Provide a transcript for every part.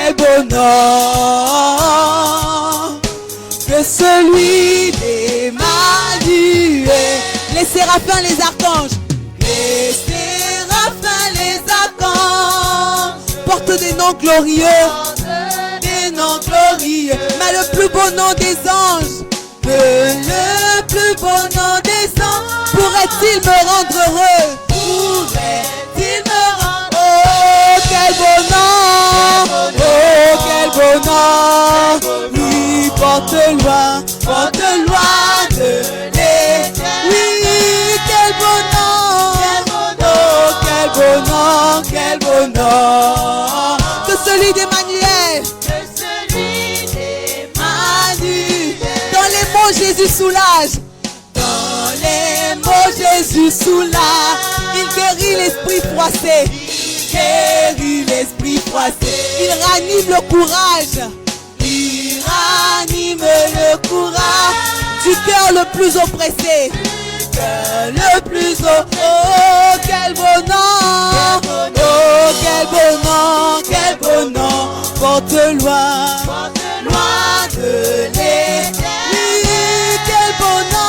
quel beau nom que celui d'Emmanuel. Les séraphins, les archanges, les séraphins, les archanges portent des noms glorieux, des noms glorieux. Mais le plus beau nom des anges, le plus beau nom des anges, pourrait-il me rendre heureux? Pourrait-il me rendre? Oh, quel beau nom! Oh, quel beau nom! Oui, porte loin de l'éternel. Oui, quel beau nom! Oh, quel beau nom, quel beau nom! Que celui d'Emmanuel! Dans les mots, Jésus soulage. Dans les mots, Jésus soulage. Il guérit l'esprit froissé. Il ranime le courage. Il ranime le courage du cœur le plus oppressé. Le plus haut. Oh, quel beau nom! Oh, quel beau nom, quel beau nom! Porte loin de l'éternel. Oui, quel beau nom!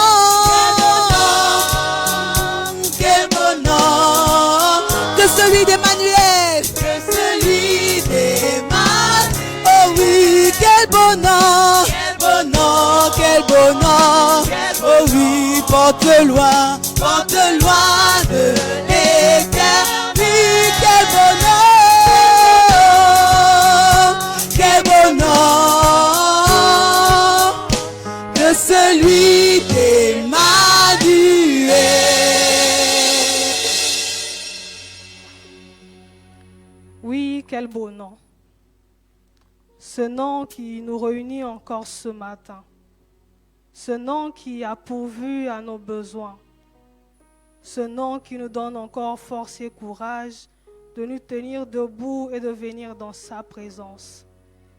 Quel beau nom! Que celui d'Emmanuel! Que celui d'Emmanuel! Oh oui, quel beau nom! Quel beau nom, quel beau nom! Oh oui, porte loin de l'éternel. Oui, quel beau nom! Quel beau nom que celui d'Emmanuel. Oui, quel beau nom. Ce nom qui nous réunit encore ce matin. Ce nom qui a pourvu à nos besoins. Ce nom qui nous donne encore force et courage de nous tenir debout et de venir dans sa présence.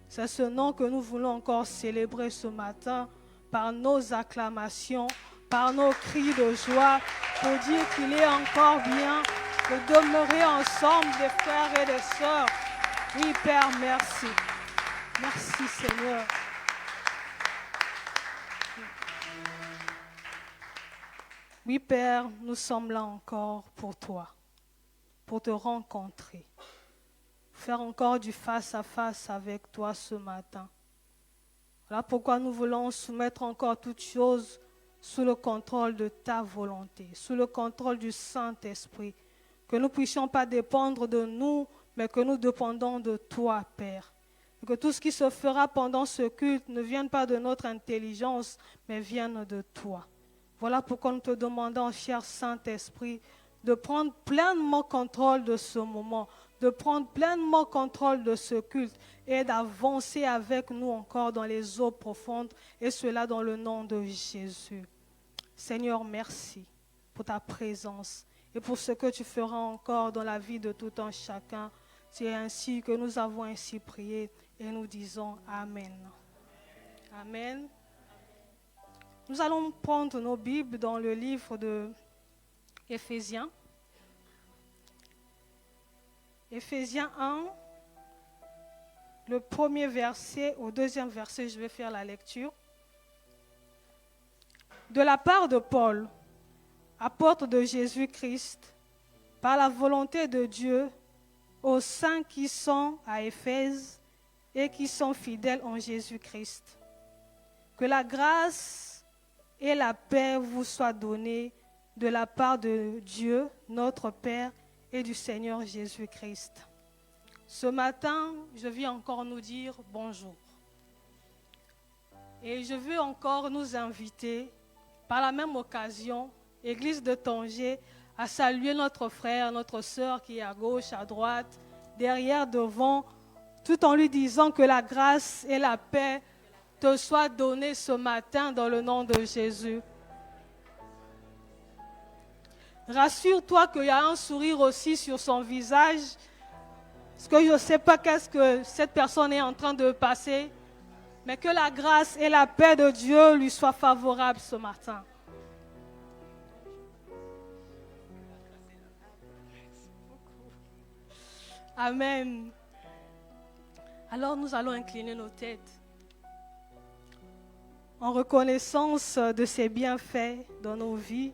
C'est ce nom que nous voulons encore célébrer ce matin par nos acclamations, par nos cris de joie, pour dire qu'il est encore bien de demeurer ensemble des frères et des sœurs. Oui, Père, merci. Merci, Seigneur. Oui, Père, nous sommes là encore pour toi, pour te rencontrer, faire encore du face-à-face avec toi ce matin. Voilà pourquoi nous voulons soumettre encore toutes choses sous le contrôle de ta volonté, sous le contrôle du Saint-Esprit, que nous ne puissions pas dépendre de nous, mais que nous dépendons de toi, Père. Et que tout ce qui se fera pendant ce culte ne vienne pas de notre intelligence, mais vienne de toi. Voilà pourquoi nous te demandons, cher Saint-Esprit, de prendre pleinement contrôle de ce moment, de prendre pleinement contrôle de ce culte et d'avancer avec nous encore dans les eaux profondes, et cela dans le nom de Jésus. Seigneur, merci pour ta présence et pour ce que tu feras encore dans la vie de tout un chacun. C'est ainsi que nous avons ainsi prié et nous disons Amen. Amen. Nous allons prendre nos Bibles dans le livre de Éphésiens. Éphésiens 1, le premier verset au deuxième verset, je vais faire la lecture. De la part de Paul, apôtre de Jésus-Christ, par la volonté de Dieu, aux saints qui sont à Éphèse et qui sont fidèles en Jésus-Christ. Que la grâce et la paix vous soient données de la part de Dieu, notre Père, et du Seigneur Jésus-Christ. Ce matin, je viens encore nous dire bonjour. Et je veux encore nous inviter, par la même occasion, Église de Tanger, à saluer notre frère, notre sœur qui est à gauche, à droite, derrière, devant, tout en lui disant que la grâce et la paix te soient données ce matin dans le nom de Jésus. Rassure-toi qu'il y a un sourire aussi sur son visage, parce que je ne sais pas qu'est-ce que cette personne est en train de passer, mais que la grâce et la paix de Dieu lui soient favorables ce matin. Amen. Alors nous allons incliner nos têtes en reconnaissance de ses bienfaits dans nos vies.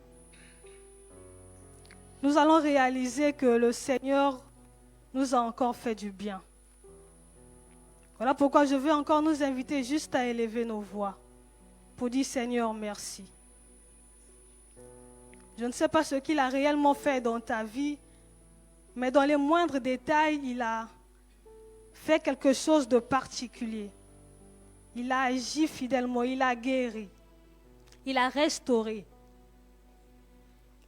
Nous allons réaliser que le Seigneur nous a encore fait du bien. Voilà pourquoi je veux encore nous inviter juste à élever nos voix pour dire Seigneur, merci. Je ne sais pas ce qu'il a réellement fait dans ta vie, mais dans les moindres détails, il a fait quelque chose de particulier. Il a agi fidèlement, il a guéri, il a restauré.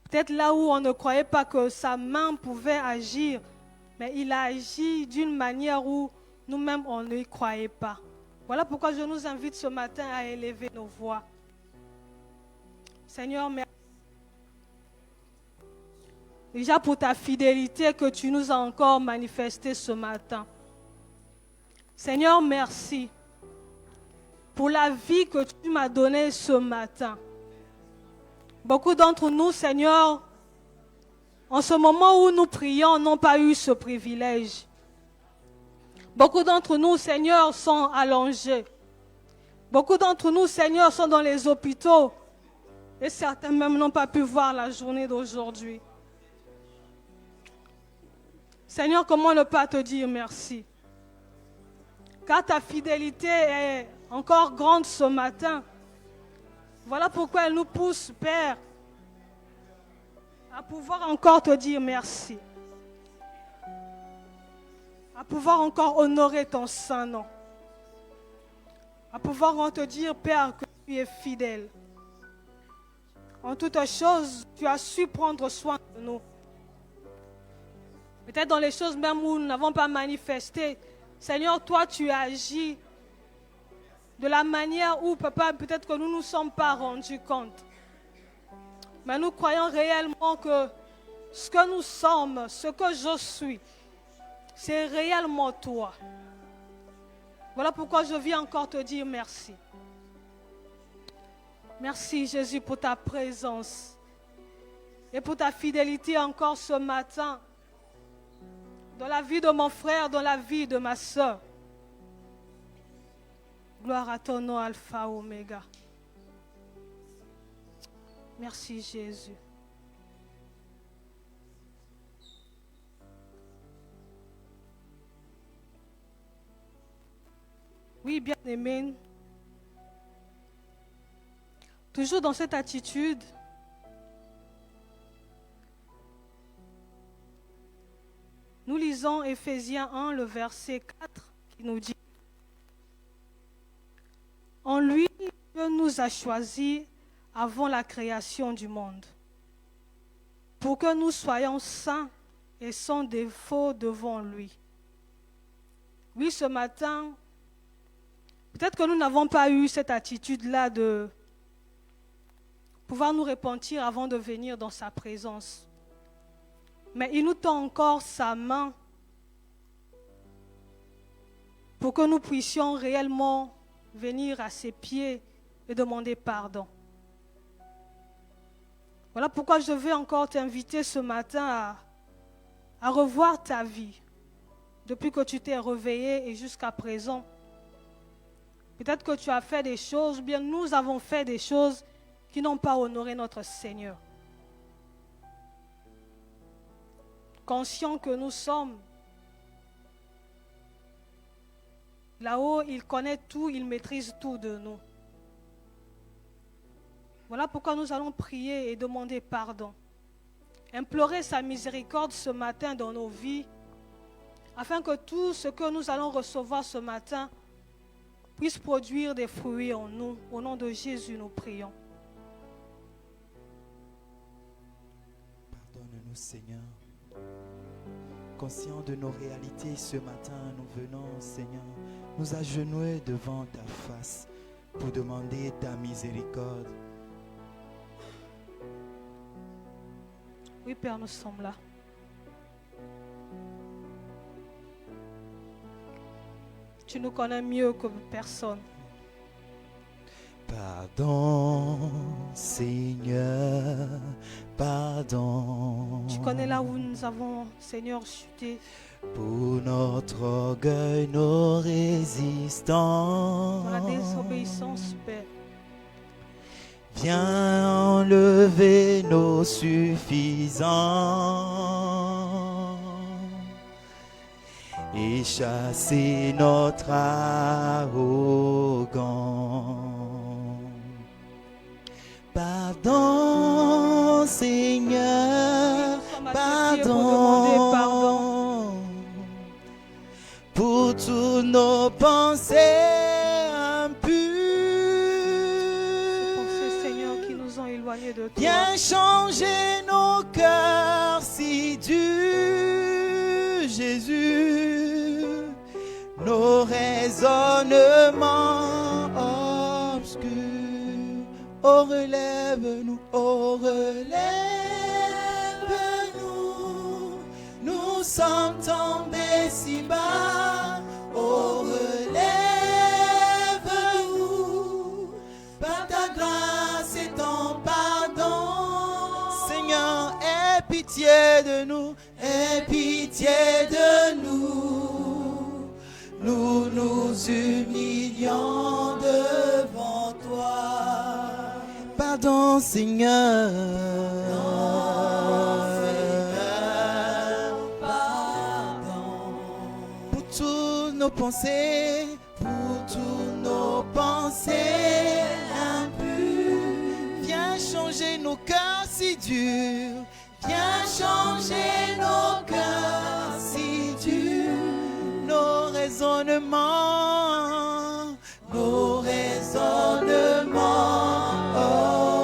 Peut-être là où on ne croyait pas que sa main pouvait agir, mais il a agi d'une manière où nous-mêmes on ne croyait pas. Voilà pourquoi je nous invite ce matin à élever nos voix. Seigneur, merci. Déjà pour ta fidélité que tu nous as encore manifestée ce matin. Seigneur, merci pour la vie que tu m'as donnée ce matin. Beaucoup d'entre nous, Seigneur, en ce moment où nous prions, n'ont pas eu ce privilège. Beaucoup d'entre nous, Seigneur, sont allongés. Beaucoup d'entre nous, Seigneur, sont dans les hôpitaux. Et certains même n'ont pas pu voir la journée d'aujourd'hui. Seigneur, comment ne pas te dire merci? Car ta fidélité est encore grande ce matin. Voilà pourquoi elle nous pousse, Père, à pouvoir encore te dire merci. À pouvoir encore honorer ton saint nom. À pouvoir te dire, Père, que tu es fidèle. En toutes choses, tu as su prendre soin de nous. Peut-être dans les choses même où nous n'avons pas manifesté. Seigneur, toi, tu as agi de la manière où, papa, peut-être que nous ne nous sommes pas rendus compte. Mais nous croyons réellement que ce que nous sommes, ce que je suis, c'est réellement toi. Voilà pourquoi je viens encore te dire merci. Merci Jésus pour ta présence et pour ta fidélité encore ce matin dans la vie de mon frère, dans la vie de ma soeur. Gloire à ton nom, Alpha, Oméga. Merci Jésus. Oui, bien-aimé. Toujours dans cette attitude, nous lisons Éphésiens 1, le verset 4, qui nous dit: en lui, Dieu nous a choisis avant la création du monde, pour que nous soyons saints et sans défaut devant lui. Oui, ce matin, peut-être que nous n'avons pas eu cette attitude-là de pouvoir nous repentir avant de venir dans sa présence. Mais il nous tend encore sa main pour que nous puissions réellement venir à ses pieds et demander pardon. Voilà pourquoi je veux encore t'inviter ce matin à revoir ta vie depuis que tu t'es réveillé et jusqu'à présent. Peut-être que tu as fait des choses, bien nous avons fait des choses qui n'ont pas honoré notre Seigneur. Conscients que nous sommes, là-haut, il connaît tout, il maîtrise tout de nous. Voilà pourquoi nous allons prier et demander pardon. Implorer sa miséricorde ce matin dans nos vies, afin que tout ce que nous allons recevoir ce matin puisse produire des fruits en nous. Au nom de Jésus, nous prions. Pardonne-nous, Seigneur. Conscients de nos réalités, ce matin, nous venons, Seigneur, nous agenouiller devant ta face pour demander ta miséricorde. Oui, Père, nous sommes là. Tu nous connais mieux que personne. Pardon, Seigneur, pardon. Tu connais là où nous avons, Seigneur, chuté. Pour notre orgueil, nos résistants. Pour la désobéissance, Père. Viens enlever nos suffisants et chasser notre arrogance. Pardon, Seigneur, pardon pour toutes nos pensées impures. De toi. Viens changer nos cœurs si durs, Jésus, nos raisonnements obscurs. Oh, relève-nous, oh, relève-nous. Nous sommes tombés si bas, oh, relève-nous. Par ta grâce et ton pardon, Seigneur, aie pitié de nous, aie pitié de nous. Nous nous humilions devant toi. Pardon, Seigneur. Non, Seigneur, pardon. Pour toutes nos pensées, pour toutes nos pensées impures. Viens changer nos cœurs si durs. Viens changer nos cœurs si durs. Nos raisonnements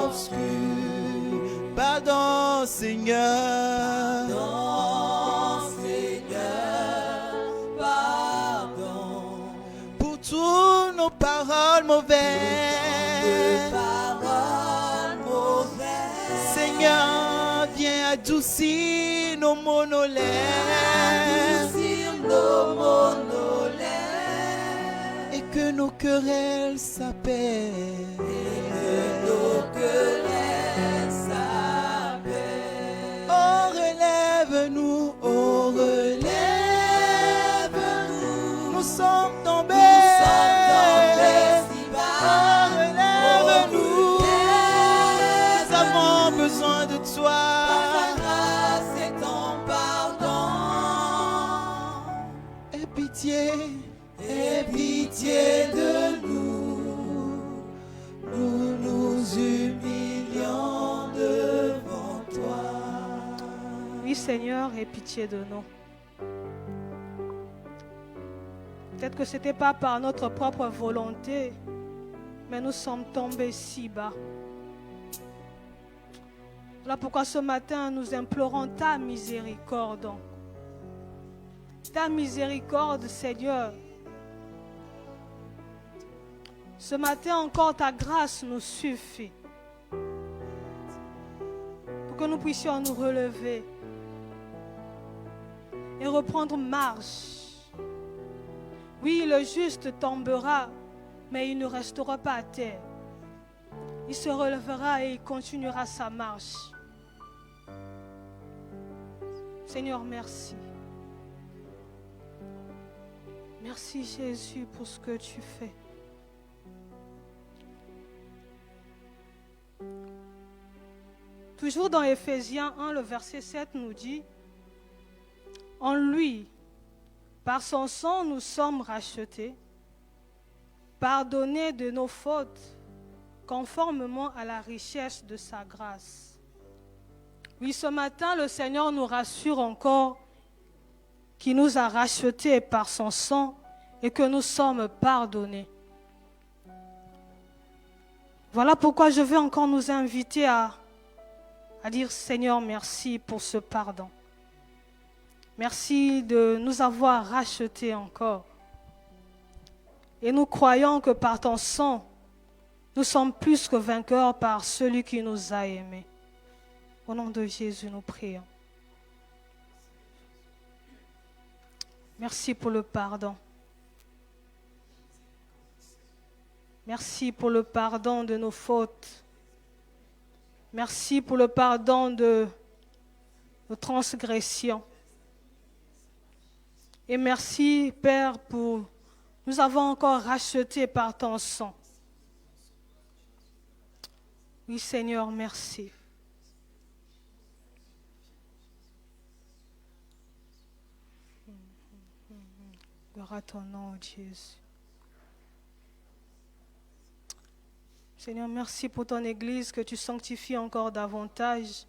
obscurs. Pardon, Seigneur. Pardon, Seigneur. Pardon. Pour toutes nos paroles mauvaises. Seigneur, viens adoucir nos monolètes. Et que nos querelles s'apaisent. Oh, relève-nous, oh, relève-nous. Nous sommes tombés. Oh, relève-nous. Nous avons besoin de toi. Par ta grâce et ton pardon. Aie pitié de nous. Nous nous humilions devant toi. Oui, Seigneur, aie pitié de nous. Peut-être que ce n'était pas par notre propre volonté, mais nous sommes tombés si bas. Voilà pourquoi ce matin, nous implorons ta miséricorde. Ta miséricorde, Seigneur. Ce matin encore, ta grâce nous suffit pour que nous puissions nous relever et reprendre marche. Oui, le juste tombera, mais il ne restera pas à terre. Il se relèvera et il continuera sa marche. Seigneur, merci. Merci Jésus pour ce que tu fais. Toujours dans Éphésiens 1, le verset 7 nous dit: en lui, par son sang, nous sommes rachetés, pardonnés de nos fautes, conformément à la richesse de sa grâce. Oui, ce matin, le Seigneur nous rassure encore qu'il nous a rachetés par son sang et que nous sommes pardonnés. Voilà pourquoi je veux encore nous inviter à dire: Seigneur, merci pour ce pardon. Merci de nous avoir rachetés encore. Et nous croyons que par ton sang, nous sommes plus que vainqueurs par celui qui nous a aimés. Au nom de Jésus, nous prions. Merci pour le pardon. Merci pour le pardon de nos fautes. Merci pour le pardon de nos transgressions. Et merci, Père, pour nous avons encore racheté par ton sang. Oui, Seigneur, merci. Gloire à ton nom, Jésus. Seigneur, merci pour ton Église que tu sanctifies encore davantage.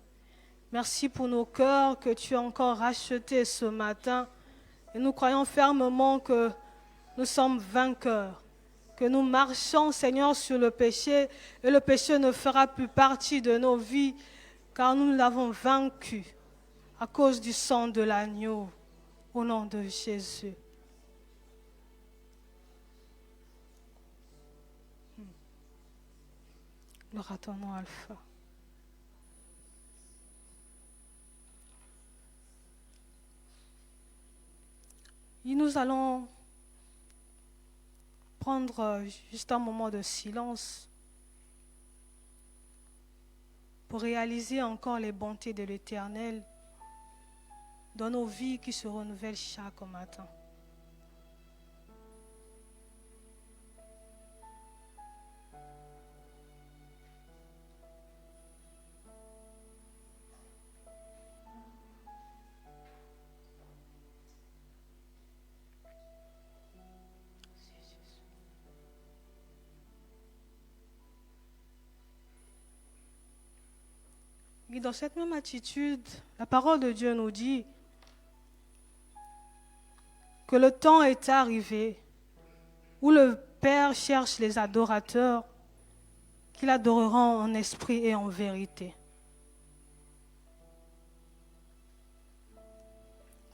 Merci pour nos cœurs que tu as encore rachetés ce matin. Et nous croyons fermement que nous sommes vainqueurs, que nous marchons, Seigneur, sur le péché et le péché ne fera plus partie de nos vies car nous l'avons vaincu à cause du sang de l'agneau, au nom de Jésus. Gloire à ton nom, Alpha. Et nous allons prendre juste un moment de silence pour réaliser encore les bontés de l'Éternel dans nos vies qui se renouvellent chaque matin. Et dans cette même attitude, la parole de Dieu nous dit que le temps est arrivé où le Père cherche les adorateurs qui l'adoreront en esprit et en vérité.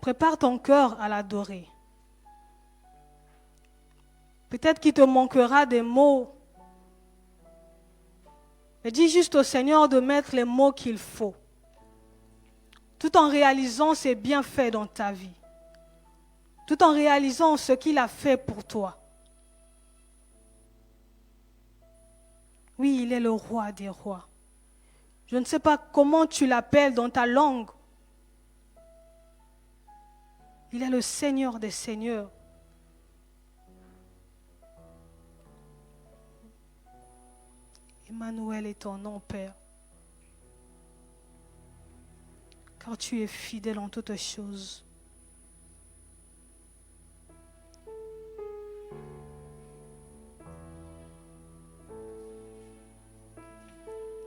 Prépare ton cœur à l'adorer. Peut-être qu'il te manquera des mots. Mais dis juste au Seigneur de mettre les mots qu'il faut, tout en réalisant ses bienfaits dans ta vie, tout en réalisant ce qu'il a fait pour toi. Oui, il est le roi des rois. Je ne sais pas comment tu l'appelles dans ta langue. Il est le Seigneur des seigneurs. Emmanuel est ton nom, Père, car tu es fidèle en toutes choses.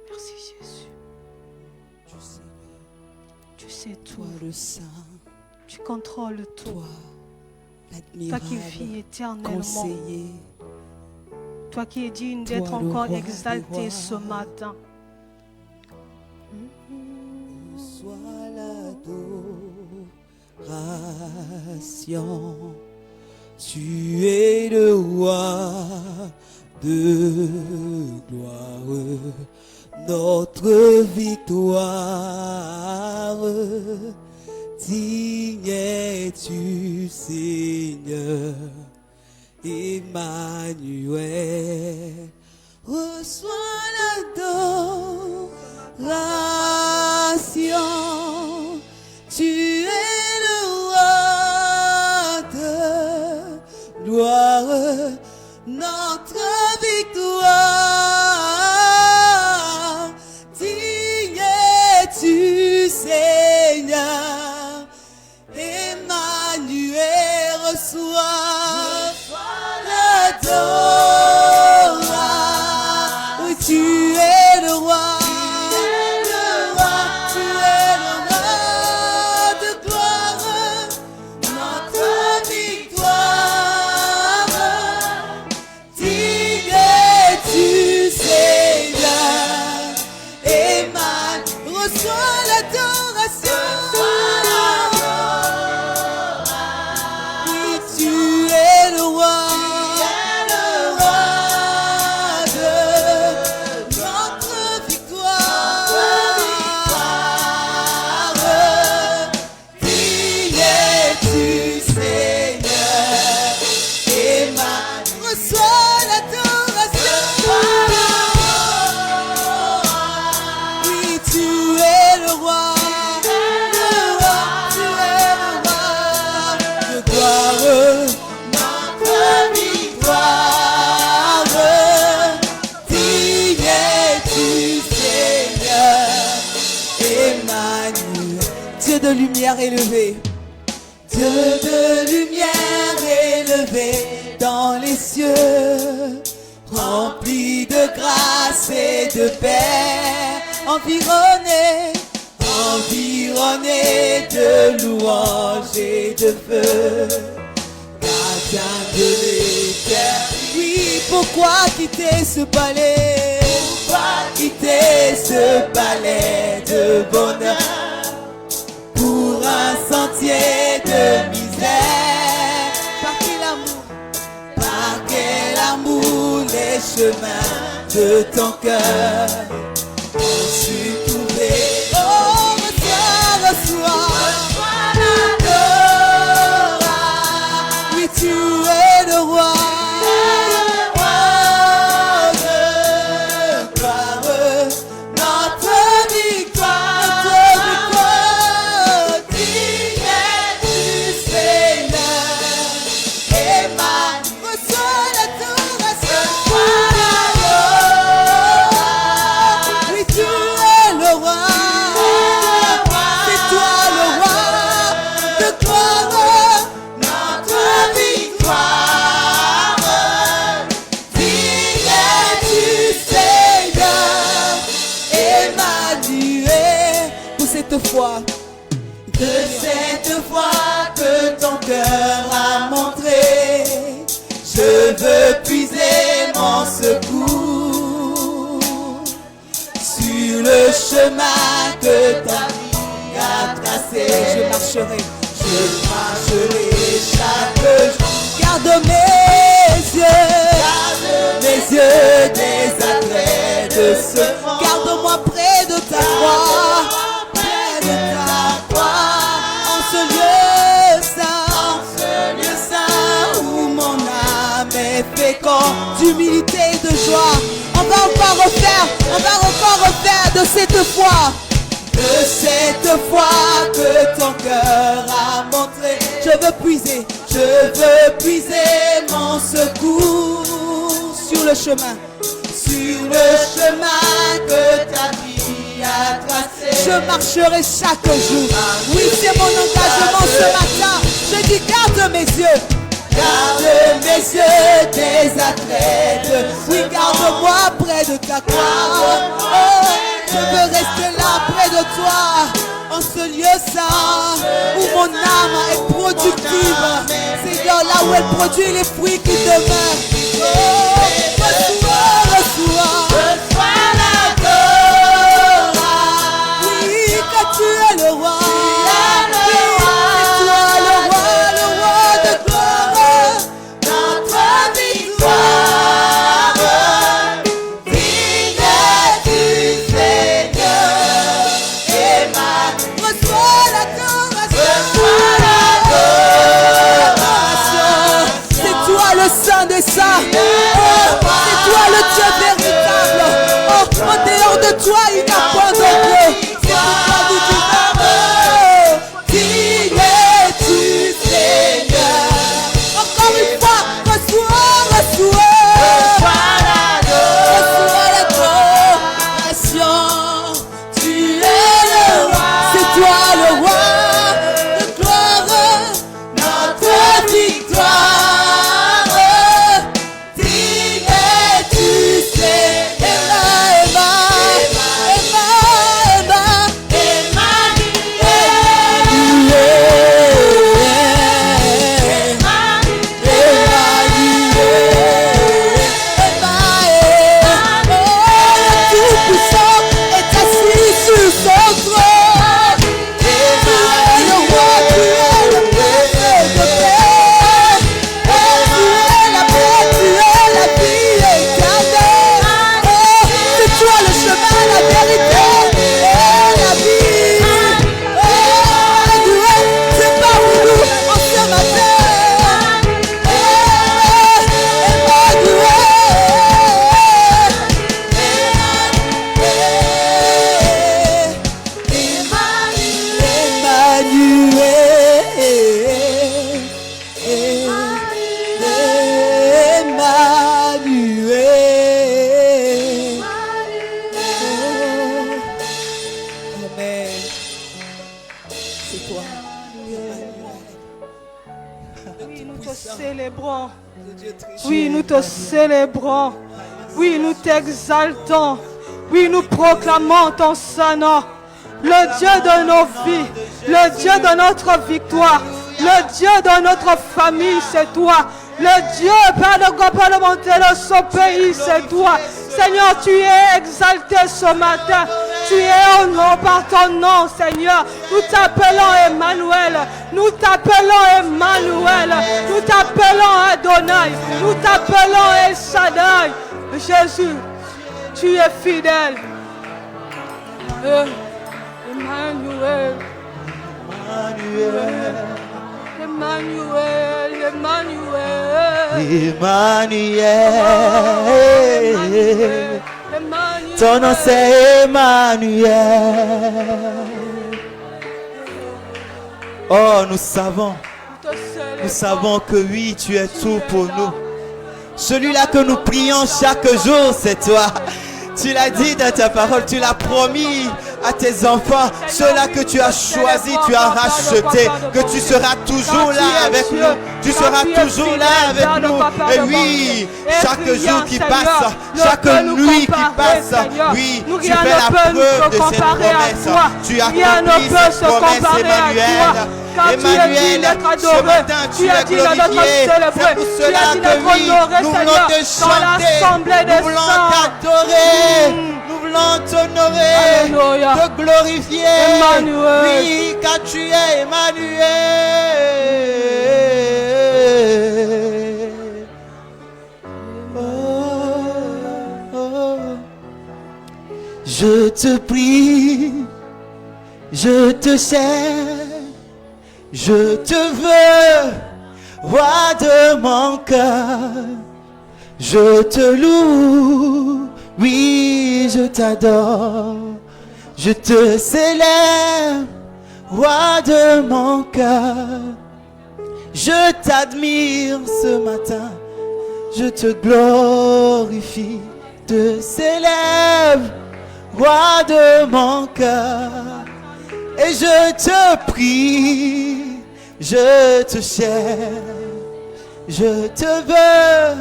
Merci Jésus. Tu sais tout. Toi le Saint, tu contrôles tout. toi Toi qui vis éternellement. conseiller, toi qui es digne d'être Toi, le encore roi exalté des ce rois. matin. reçois l'adoration. Tu es le roi de gloire, notre victoire. Digne es-tu, Seigneur, Emmanuel. Reçois l'adoration. Tu es le roi de gloire, notre victoire. Digne es-tu, Seigneur, Emmanuel. Reçois l'adoration. Oui, tu es le roi. élevé. Dieu de lumière élevé dans les cieux, rempli de grâce et de paix, environné de louanges et de feu, gardien de l'éternité. Oui, pourquoi quitter ce palais? Pourquoi quitter ce palais de bonheur pour un sentier de misère? Par quel amour les chemins de ton cœur ont su trouver. Oh, reçois la gloire. Oui, tu es le roi. De cette foi que ton cœur a montré, je veux puiser mon secours sur le chemin que ta vie a tracé. Je marcherai chaque jour. Garde mes yeux des attraits de ce monde. Garde-moi près de ta croix. D'humilité et de joie, on va encore refaire de cette foi que ton cœur a montré. Je veux puiser mon secours sur le chemin que ta vie a tracé. Je marcherai chaque jour. Oui, c'est mon engagement ce matin. Je dis garde mes yeux. Garde mes yeux des athlètes. Oui, garde-moi près de ta croix. Oh, je veux rester là près de toi, en ce lieu saint où mon âme est productive. C'est là où elle produit les fruits qui demeurent. Oh, reçois la gloire. Oui, que tu es le roi. Ça. Oh, c'est toi le Dieu véritable. Oh, en dehors de toi, il n'y a pas d'autre. C'est pourquoi nous disons, digne es-tu, Seigneur. Encore une fois, reçois l'adoration. Tu es le roi. C'est toi le roi de gloire, notre victoire. Emma, Oui, nous te célébrons. Oui, nous t'exaltons. Oui, nous proclamons ton Saint-Nom. Le Dieu de nos vies, le Dieu de notre victoire, le Dieu de notre famille, c'est toi. Le Dieu, Père de monter dans ce pays, c'est toi. Seigneur, tu es exalté ce matin. Tu es honoré par ton nom, Seigneur. Nous t'appelons Emmanuel. Nous t'appelons Emmanuel. Nous t'appelons Adonai. Nous t'appelons El Shaddai. Jésus, tu es fidèle. Emmanuel. Emmanuel. Emmanuel. Ton nom c'est Emmanuel. Oh, nous savons que oui, tu es tout pour nous. Celui-là que nous prions chaque jour, c'est toi. Tu l'as dit dans ta parole, tu l'as promis à tes enfants, ceux-là que tu as choisis, tu as rachetés, que tu seras toujours là avec nous. Tu seras toujours là avec nous. Et oui, chaque jour qui passe, chaque nuit qui passe, oui, tu fais la preuve de cette promesse. Tu as accompli cette promesse, Emmanuel. Emmanuel, ce matin tu es glorifié. C'est pour cela que oui, nous voulons te chanter, nous voulons t'adorer, nous voulons t'honorer, te glorifier. Emmanuel. Oui, car tu es Emmanuel. Oh, oh. Je te prie, je te sers. Je te veux, roi de mon cœur, je te loue, oui, je t'adore, je te célèbre, roi de mon cœur, je t'admire ce matin, je te glorifie, te célèbre, roi de mon cœur. Et je te prie, je te cherche, je te veux,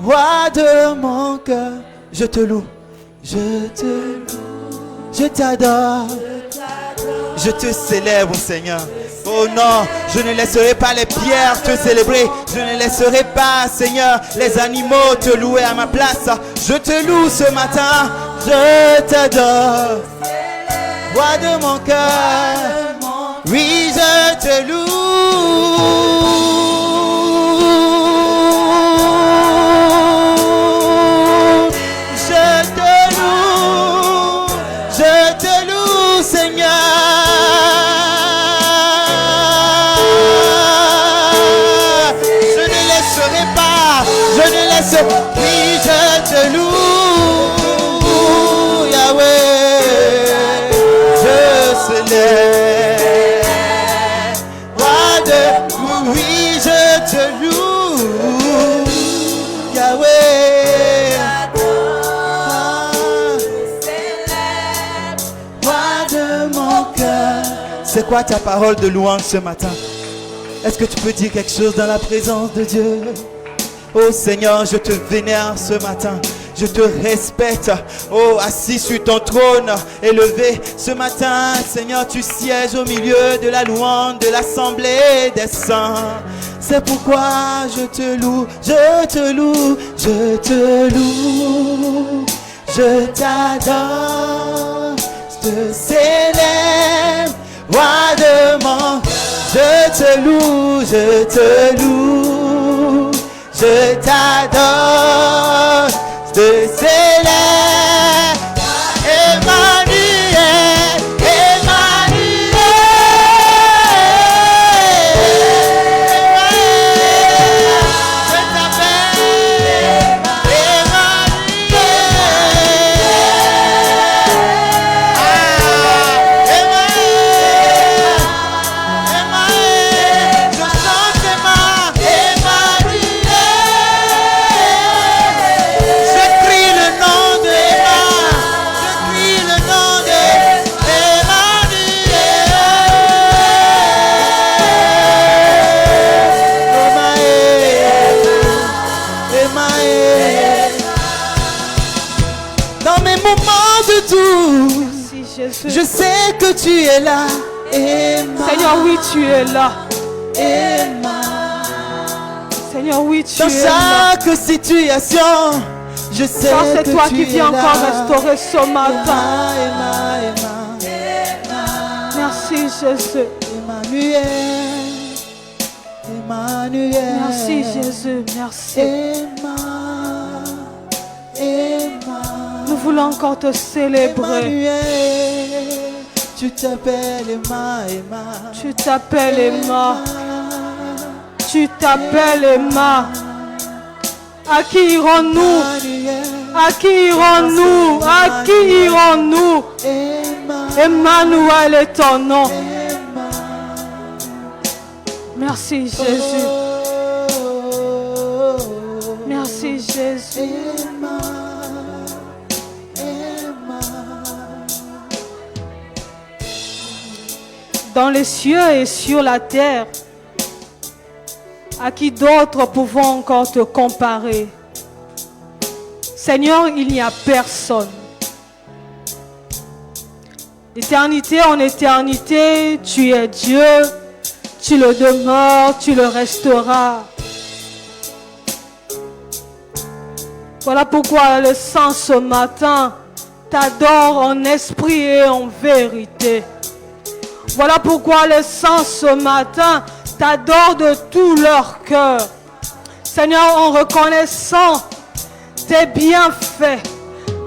roi de mon cœur. Je te loue, je t'adore, je te célèbre, Seigneur. Oh non, je ne laisserai pas les pierres te célébrer. Je ne laisserai pas, Seigneur, les animaux te louer à ma place. Je te loue ce matin, je t'adore. Roi de mon cœur, oui, je te loue. Je te loue, Seigneur. Je ne laisserai pas, je ne laisserai pas, oui, je te loue, Yahweh. Roi de, oui, je te loue, Yahweh. Roi de mon cœur. C'est quoi ta parole de louange ce matin? Est-ce que tu peux dire quelque chose dans la présence de Dieu? Oh Seigneur, je te vénère ce matin. Je te respecte, oh, assis sur ton trône, élevé. Ce matin, Seigneur, tu sièges au milieu de la louange, de l'assemblée des saints. C'est pourquoi je te loue, je te loue, je te loue. Je t'adore, je te célèbre, roi de mon. Je te loue, je te loue. Je t'adore. De célèbre, Emmanuel, Emmanuel, je t'appelle Emmanuel, je chante Emmanuel. de tout. Merci Jésus. Je sais que tu es là. Emma. Seigneur, oui, tu es là. Emma. Seigneur, oui, tu Dans es là. chaque situation, je sais Car que c'est toi tu qui es viens là. encore restaurer ce matin. Emma. Merci Jésus. Emmanuel. Emmanuel. Merci Jésus. Merci. Emma. Emma. Nous voulons encore te célébrer. Emmanuel. Tu t'appelles Emma, Emma. Tu t'appelles Emma. Tu t'appelles Emma. À qui irons-nous? À qui irons-nous? À qui irons-nous? Emmanuel est ton nom. Merci Jésus. Merci Jésus. Dans les cieux et sur la terre, à qui d'autres pouvons encore te comparer? Seigneur, il n'y a personne. D'éternité en éternité, tu es Dieu, tu le demeures, tu le resteras. Voilà pourquoi le sang ce matin t'adore en esprit et en vérité. Voilà pourquoi le sang ce matin t'adore de tout leur cœur. Seigneur, en reconnaissant tes bienfaits,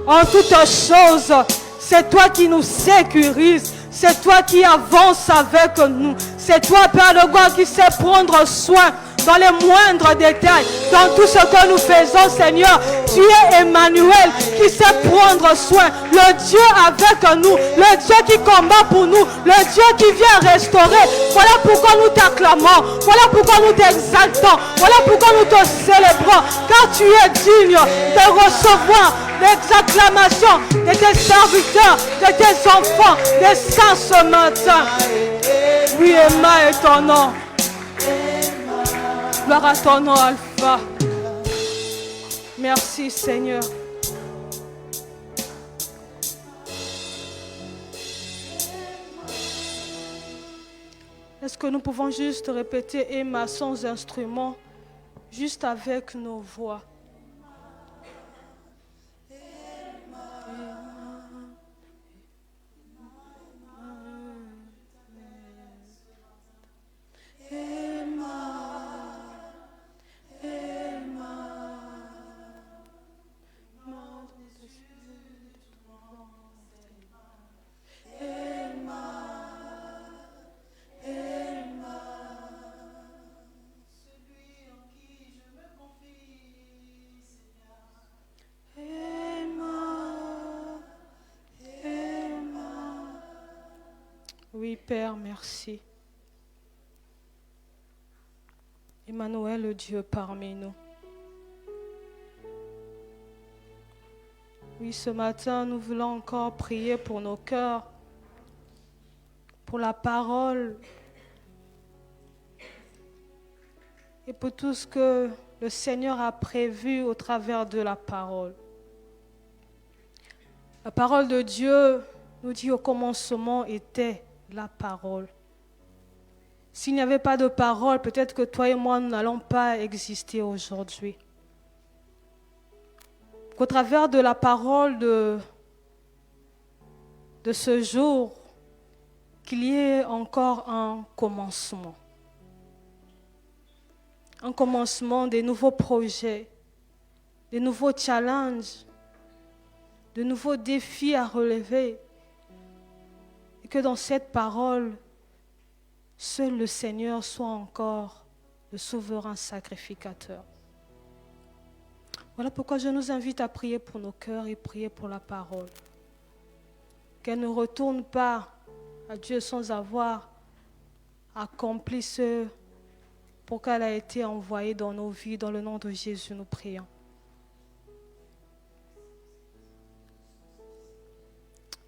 en toutes choses, c'est toi qui nous sécurises, c'est toi qui avances avec nous, c'est toi, Père de gloire, qui sais prendre soin dans les moindres détails, dans tout ce que nous faisons, Seigneur. Tu es Emmanuel qui sait prendre soin, le Dieu avec nous, le Dieu qui combat pour nous, le Dieu qui vient restaurer. Voilà pourquoi nous t'acclamons, voilà pourquoi nous t'exaltons, voilà pourquoi nous te célébrons, car tu es digne de recevoir les acclamations de tes serviteurs, de tes enfants, des saints ce matin. Oui, Emma est ton nom. Gloire à ton nom, Alpha. Merci, Seigneur. Est-ce que nous pouvons juste répéter Emma sans instrument, juste avec nos voix? Oui, Père, merci. Emmanuel, le Dieu parmi nous. Oui, ce matin, nous voulons encore prier pour nos cœurs, pour la parole et pour tout ce que le Seigneur a prévu au travers de la parole. La parole de Dieu nous dit au commencement était la parole. S'il n'y avait pas de parole, peut-être que toi et moi, nous n'allons pas exister aujourd'hui. Qu'au travers de la parole de ce jour, qu'il y ait encore un commencement. Un commencement des nouveaux projets, des nouveaux challenges, de nouveaux défis à relever. Et que dans cette parole, seul le Seigneur soit encore le souverain sacrificateur. Voilà pourquoi je nous invite à prier pour nos cœurs et prier pour la parole. Qu'elle ne retourne pas à Dieu sans avoir accompli ce pour qu'elle a été envoyée dans nos vies. Dans le nom de Jésus, nous prions.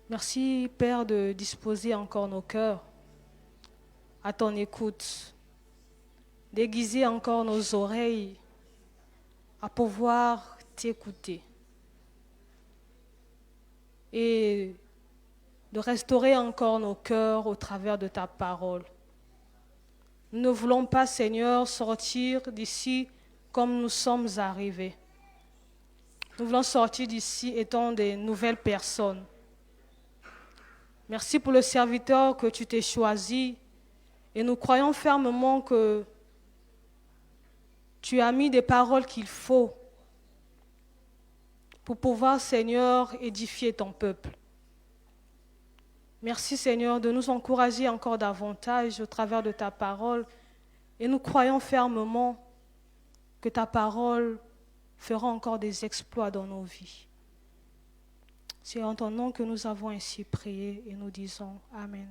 Merci, Père, de disposer encore nos cœurs à ton écoute, d'aiguiser encore nos oreilles à pouvoir t'écouter. et de restaurer encore nos cœurs au travers de ta parole. Nous ne voulons pas, Seigneur, sortir d'ici comme nous sommes arrivés. Nous voulons sortir d'ici étant des nouvelles personnes. Merci pour le serviteur que tu t'es choisi et nous croyons fermement que tu as mis des paroles qu'il faut pour pouvoir, Seigneur, édifier ton peuple. Merci, Seigneur, de nous encourager encore davantage au travers de ta parole et nous croyons fermement que ta parole fera encore des exploits dans nos vies. C'est en ton nom que nous avons ainsi prié et nous disons Amen.